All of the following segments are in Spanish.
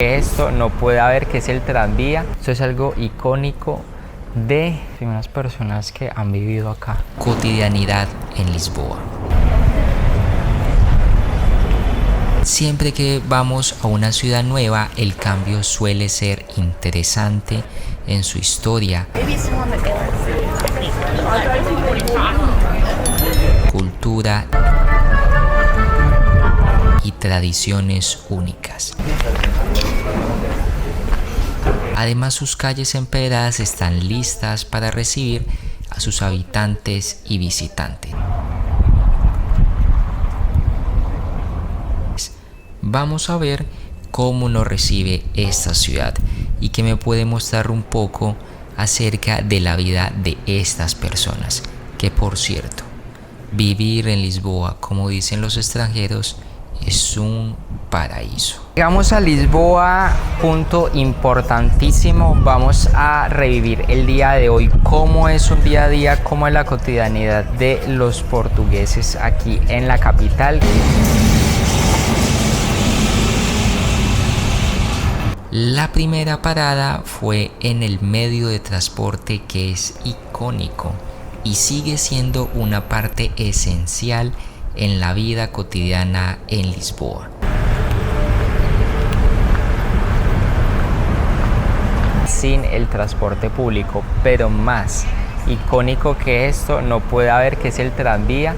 Esto no puede haber, que es el tranvía. Esto es algo icónico de unas personas que han vivido acá. Cotidianidad en Lisboa. Siempre que vamos a una ciudad nueva, el cambio suele ser interesante en su historia, cultura y tradiciones únicas. Además, sus calles empedradas están listas para recibir a sus habitantes y visitantes. Vamos a ver cómo nos recibe esta ciudad y que me puede mostrar un poco acerca de la vida de estas personas. Que por cierto, vivir en Lisboa, como dicen los extranjeros, es un paraíso. Llegamos a Lisboa, punto importantísimo. Vamos a revivir el día de hoy, cómo es un día a día, cómo es la cotidianidad de los portugueses aquí en la capital. La primera parada fue en el medio de transporte que es icónico y sigue siendo una parte esencial en la vida cotidiana en Lisboa. Sin el transporte público, pero más icónico que esto no puede haber, que es el tranvía,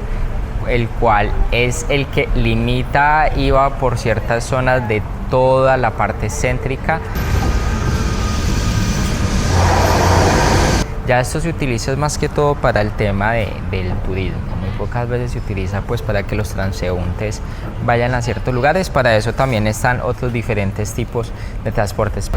el cual es el que limita, iba por ciertas zonas de toda la parte céntrica. Ya esto se utiliza más que todo para el tema del turismo. Muy pocas veces se utiliza pues para que los transeúntes vayan a ciertos lugares. Para eso también están otros diferentes tipos de transportes.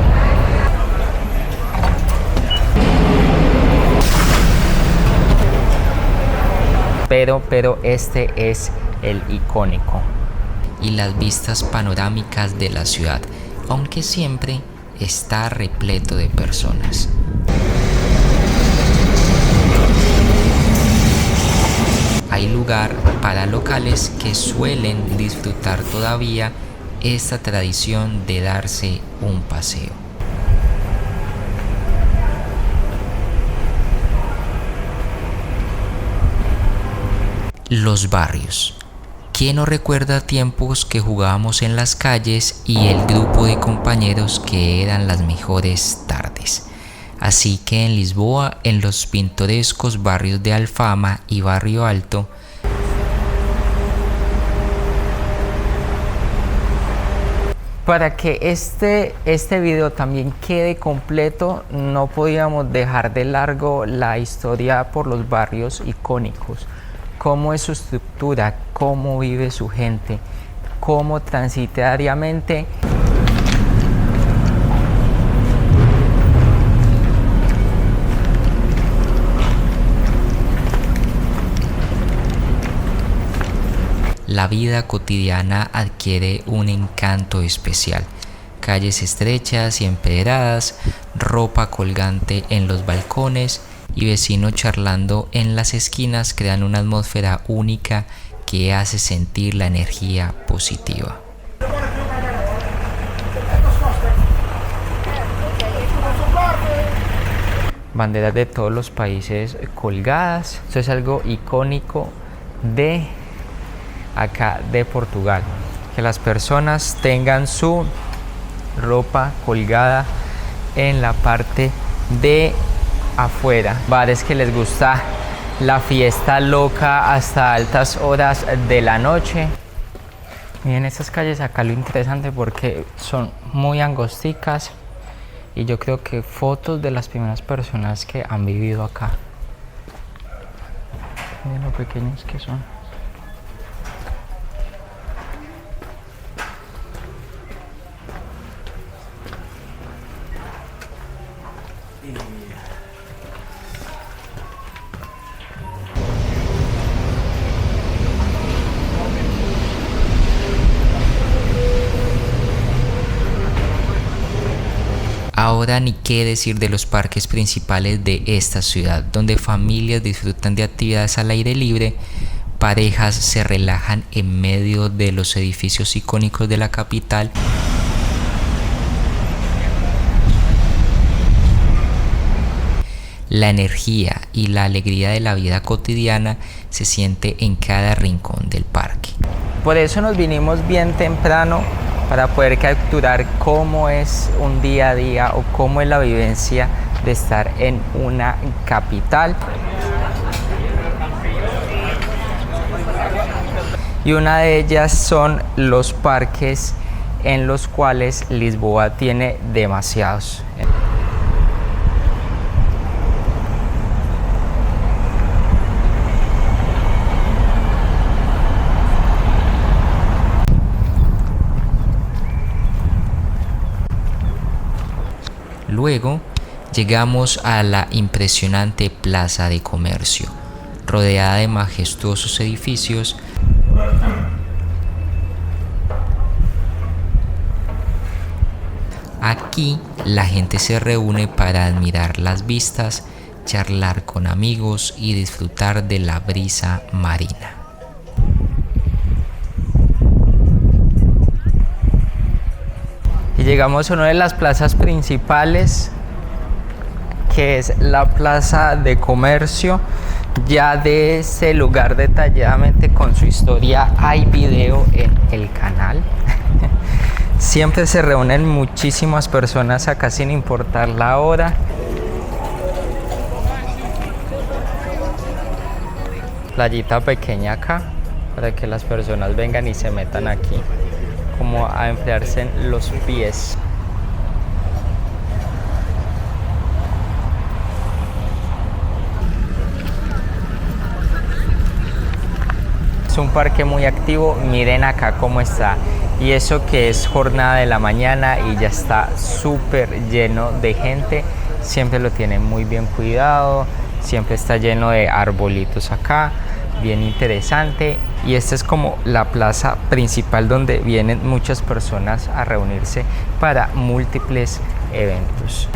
Pero este es el icónico. Y las vistas panorámicas de la ciudad, aunque siempre está repleto de personas. Hay lugar para locales que suelen disfrutar todavía esta tradición de darse un paseo. Los barrios. ¿Quién no recuerda tiempos que jugábamos en las calles y el grupo de compañeros que eran las mejores tardes? Así que en Lisboa, en los pintorescos barrios de Alfama y Barrio Alto, para que este video también quede completo, no podíamos dejar de largo la historia por los barrios icónicos. Cómo es su estructura, cómo vive su gente, cómo transita diariamente. la vida cotidiana adquiere un encanto especial. Calles estrechas y empedradas, ropa colgante en los balcones y vecinos charlando en las esquinas crean una atmósfera única que hace sentir la energía positiva. Banderas de todos los países colgadas. Esto es algo icónico de acá de Portugal, que las personas tengan su ropa colgada en la parte de afuera. Bares que les gusta la fiesta loca hasta altas horas de la noche. Miren estas calles acá, lo interesante porque son muy angosticas y yo creo que fotos de las primeras personas que han vivido acá. Miren lo pequeños que son. Ahora ni qué decir de los parques principales de esta ciudad, donde familias disfrutan de actividades al aire libre, parejas se relajan en medio de los edificios icónicos de la capital La energía y la alegría de la vida cotidiana se siente en cada rincón del parque. Por eso nos vinimos bien temprano para poder capturar cómo es un día a día o cómo es la vivencia de estar en una capital. Y una de ellas son los parques en los cuales Lisboa tiene demasiados. Luego llegamos a la impresionante plaza de comercio, rodeada de majestuosos edificios. Aquí la gente se reúne para admirar las vistas, charlar con amigos y disfrutar de la brisa marina. Y llegamos a una de las plazas principales, que es la plaza de comercio. Ya de este lugar detalladamente con su historia hay video en el canal. Siempre se reúnen muchísimas personas acá sin importar la hora. Playita pequeña acá para que las personas vengan y se metan aquí como a enfriarse en los pies. Es un parque muy activo, miren acá cómo está, y eso que es jornada de la mañana y ya está súper lleno de gente. Siempre lo tienen muy bien cuidado, siempre está lleno de arbolitos acá, bien interesante. Y esta es como la plaza principal donde vienen muchas personas a reunirse para múltiples eventos.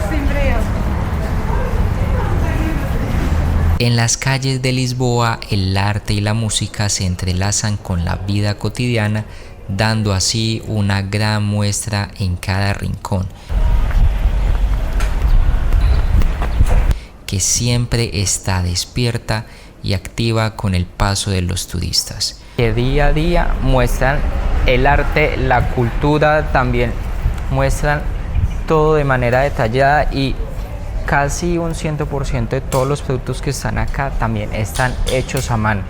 En las calles de Lisboa, el arte y la música se entrelazan con la vida cotidiana, dando así una gran muestra en cada rincón, que siempre está despierta y activa con el paso de los turistas. Que día a día muestran el arte, la cultura, también muestran todo de manera detallada, y casi un 100% de todos los productos que están acá también están hechos a mano.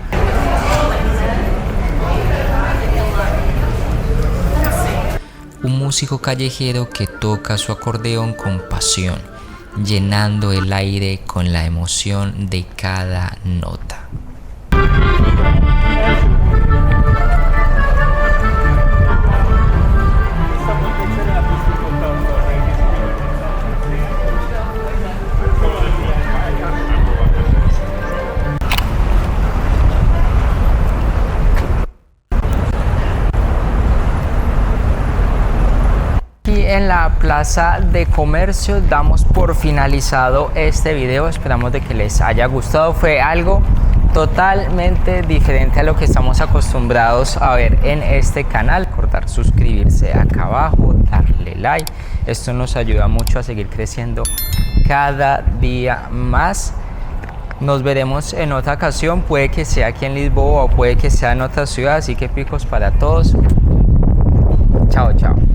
Un músico callejero que toca su acordeón con pasión, llenando el aire con la emoción de cada nota. En la plaza de comercio damos por finalizado este video. Esperamos de que les haya gustado. Fue algo totalmente diferente a lo que estamos acostumbrados a ver en este canal. Recordar suscribirse acá abajo, darle like, esto nos ayuda mucho a seguir creciendo cada día más. Nos veremos en otra ocasión, puede que sea aquí en Lisboa o puede que sea en otra ciudad, así que picos para todos. Chao, chao.